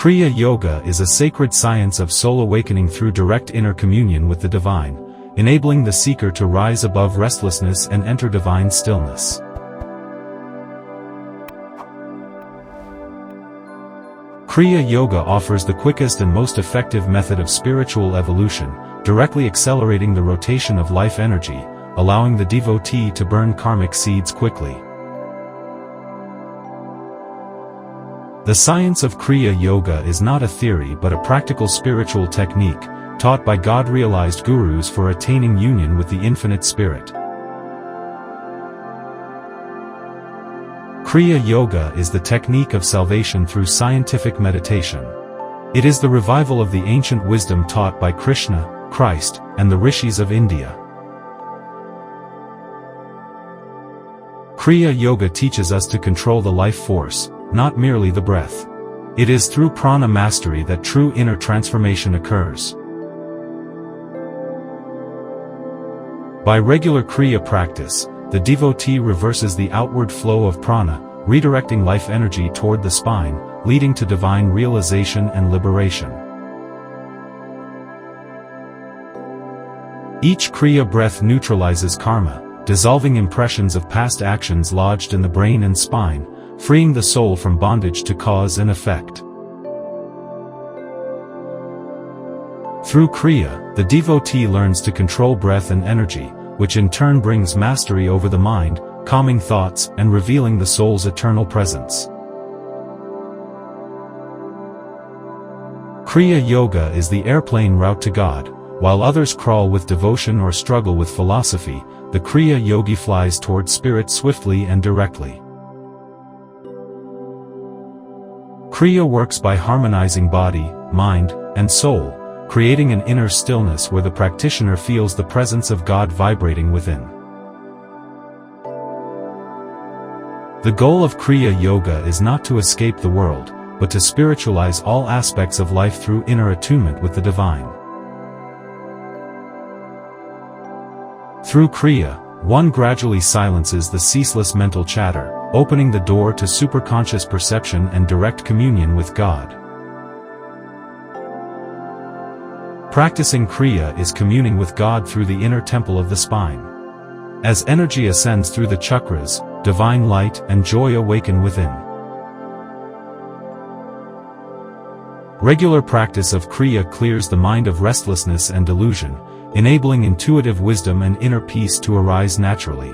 Kriya Yoga is a sacred science of soul awakening through direct inner communion with the divine, enabling the seeker to rise above restlessness and enter divine stillness. Kriya Yoga offers the quickest and most effective method of spiritual evolution, directly accelerating the rotation of life energy, allowing the devotee to burn karmic seeds quickly. The science of Kriya Yoga is not a theory but a practical spiritual technique, taught by God-realized gurus for attaining union with the infinite spirit. Kriya Yoga is the technique of salvation through scientific meditation. It is the revival of the ancient wisdom taught by Krishna, Christ, and the rishis of India. Kriya Yoga teaches us to control the life force, not merely the breath. It is through prana mastery that true inner transformation occurs. By regular Kriya practice, the devotee reverses the outward flow of prana, redirecting life energy toward the spine, leading to divine realization and liberation. Each Kriya breath neutralizes karma, dissolving impressions of past actions lodged in the brain and spine, freeing the soul from bondage to cause and effect. Through Kriya, the devotee learns to control breath and energy, which in turn brings mastery over the mind, calming thoughts and revealing the soul's eternal presence. Kriya Yoga is the airplane route to God. While others crawl with devotion or struggle with philosophy, the Kriya Yogi flies toward spirit swiftly and directly. Kriya works by harmonizing body, mind, and soul, creating an inner stillness where the practitioner feels the presence of God vibrating within. The goal of Kriya Yoga is not to escape the world, but to spiritualize all aspects of life through inner attunement with the divine. Through Kriya, one gradually silences the ceaseless mental chatter, opening the door to superconscious perception and direct communion with God. Practicing Kriya is communing with God through the inner temple of the spine. As energy ascends through the chakras, divine light and joy awaken within. Regular practice of Kriya clears the mind of restlessness and delusion, enabling intuitive wisdom and inner peace to arise naturally.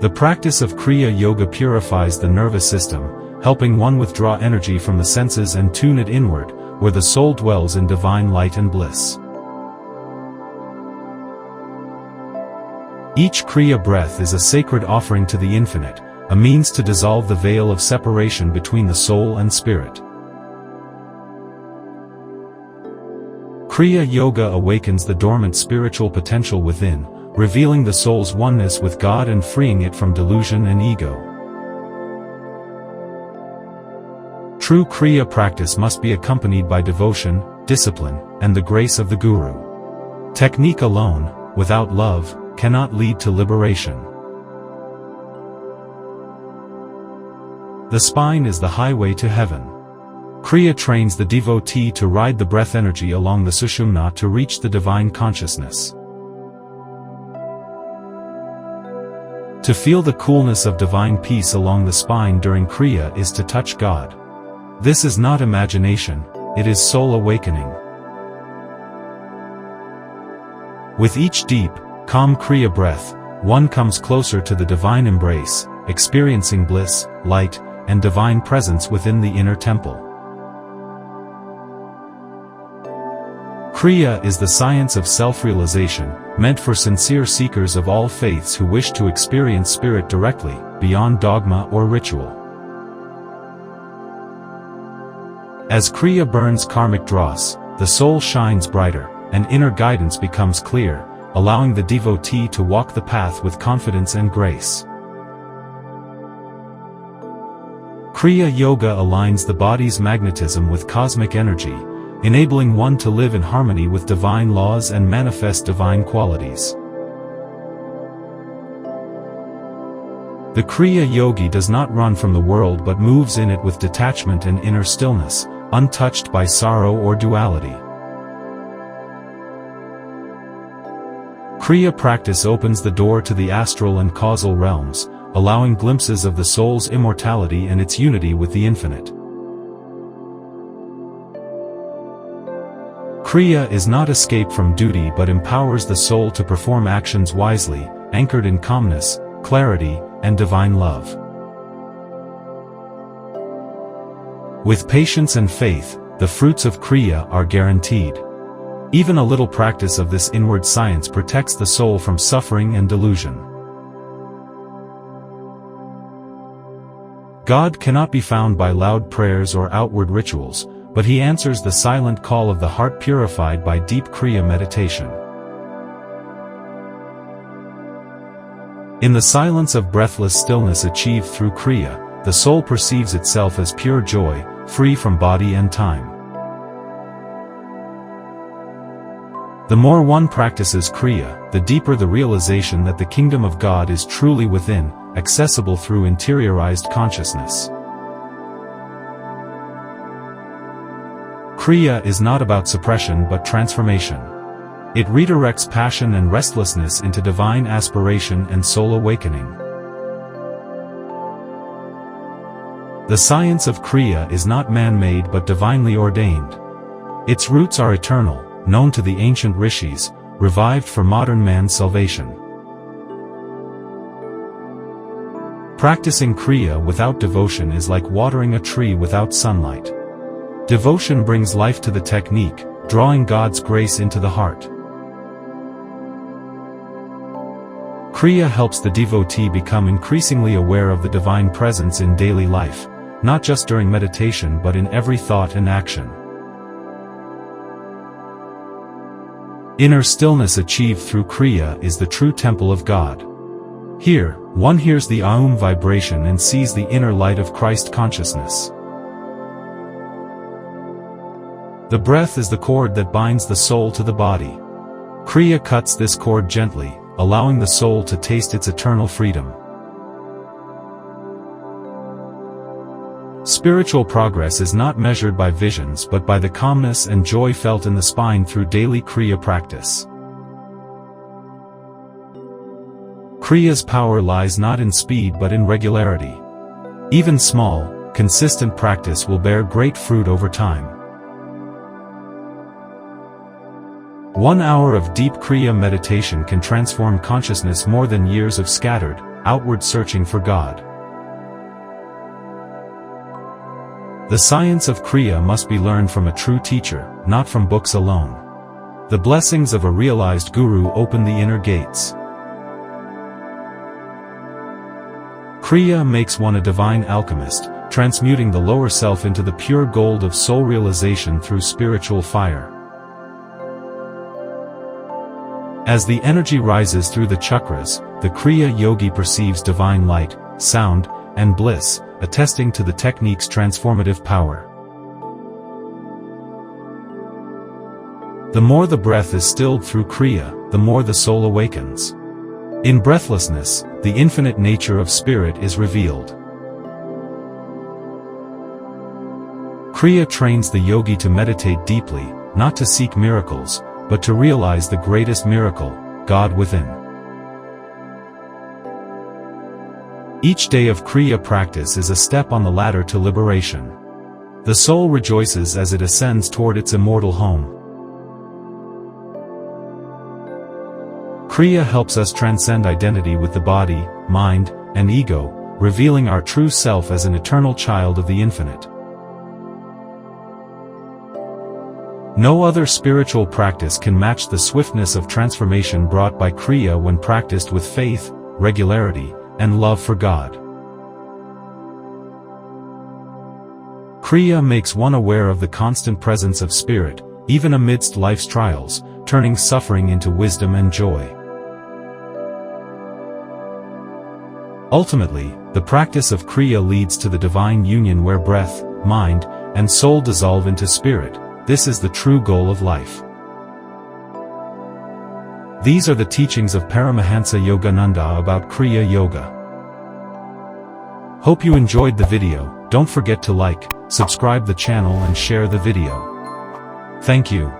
The practice of Kriya Yoga purifies the nervous system, helping one withdraw energy from the senses and tune it inward, where the soul dwells in divine light and bliss. Each Kriya breath is a sacred offering to the infinite, a means to dissolve the veil of separation between the soul and spirit. Kriya Yoga awakens the dormant spiritual potential within, revealing the soul's oneness with God and freeing it from delusion and ego. True Kriya practice must be accompanied by devotion, discipline, and the grace of the Guru. Technique alone, without love, cannot lead to liberation. The spine is the highway to heaven. Kriya trains the devotee to ride the breath energy along the Sushumna to reach the divine consciousness. To feel the coolness of divine peace along the spine during Kriya is to touch God. This is not imagination, it is soul awakening. With each deep, calm Kriya breath, one comes closer to the divine embrace, experiencing bliss, light, and divine presence within the inner temple. Kriya is the science of self-realization, meant for sincere seekers of all faiths who wish to experience spirit directly, beyond dogma or ritual. As Kriya burns karmic dross, the soul shines brighter, and inner guidance becomes clear, allowing the devotee to walk the path with confidence and grace. Kriya Yoga aligns the body's magnetism with cosmic energy, enabling one to live in harmony with divine laws and manifest divine qualities. The Kriya Yogi does not run from the world but moves in it with detachment and inner stillness, untouched by sorrow or duality. Kriya practice opens the door to the astral and causal realms, allowing glimpses of the soul's immortality and its unity with the infinite. Kriya is not escape from duty but empowers the soul to perform actions wisely, anchored in calmness, clarity, and divine love. With patience and faith, the fruits of Kriya are guaranteed. Even a little practice of this inward science protects the soul from suffering and delusion. God cannot be found by loud prayers or outward rituals, but He answers the silent call of the heart purified by deep Kriya meditation. In the silence of breathless stillness achieved through Kriya, the soul perceives itself as pure joy, free from body and time. The more one practices Kriya, the deeper the realization that the kingdom of God is truly within, accessible through interiorized consciousness. Kriya is not about suppression but transformation. It redirects passion and restlessness into divine aspiration and soul awakening. The science of Kriya is not man-made but divinely ordained. Its roots are eternal, known to the ancient rishis, revived for modern man's salvation. Practicing Kriya without devotion is like watering a tree without sunlight. Devotion brings life to the technique, drawing God's grace into the heart. Kriya helps the devotee become increasingly aware of the divine presence in daily life, not just during meditation but in every thought and action. Inner stillness achieved through Kriya is the true temple of God. Here, one hears the Aum vibration and sees the inner light of Christ consciousness. The breath is the cord that binds the soul to the body. Kriya cuts this cord gently, allowing the soul to taste its eternal freedom. Spiritual progress is not measured by visions but by the calmness and joy felt in the spine through daily Kriya practice. Kriya's power lies not in speed but in regularity. Even small, consistent practice will bear great fruit over time. 1 hour of deep Kriya meditation can transform consciousness more than years of scattered, outward searching for God. The science of Kriya must be learned from a true teacher, not from books alone. The blessings of a realized guru open the inner gates. Kriya makes one a divine alchemist, transmuting the lower self into the pure gold of soul realization through spiritual fire. As the energy rises through the chakras, the Kriya yogi perceives divine light, sound, and bliss, attesting to the technique's transformative power. The more the breath is stilled through Kriya, the more the soul awakens. In breathlessness, the infinite nature of spirit is revealed. Kriya trains the yogi to meditate deeply, not to seek miracles, but to realize the greatest miracle, God within. Each day of Kriya practice is a step on the ladder to liberation. The soul rejoices as it ascends toward its immortal home. Kriya helps us transcend identity with the body, mind, and ego, revealing our true self as an eternal child of the infinite. No other spiritual practice can match the swiftness of transformation brought by Kriya when practiced with faith, regularity, and love for God. Kriya makes one aware of the constant presence of spirit, even amidst life's trials, turning suffering into wisdom and joy. Ultimately, the practice of Kriya leads to the divine union where breath, mind, and soul dissolve into spirit. This is the true goal of life. These are the teachings of Paramahansa Yogananda about Kriya Yoga. Hope you enjoyed the video. Don't forget to like, subscribe the channel and share the video. Thank you.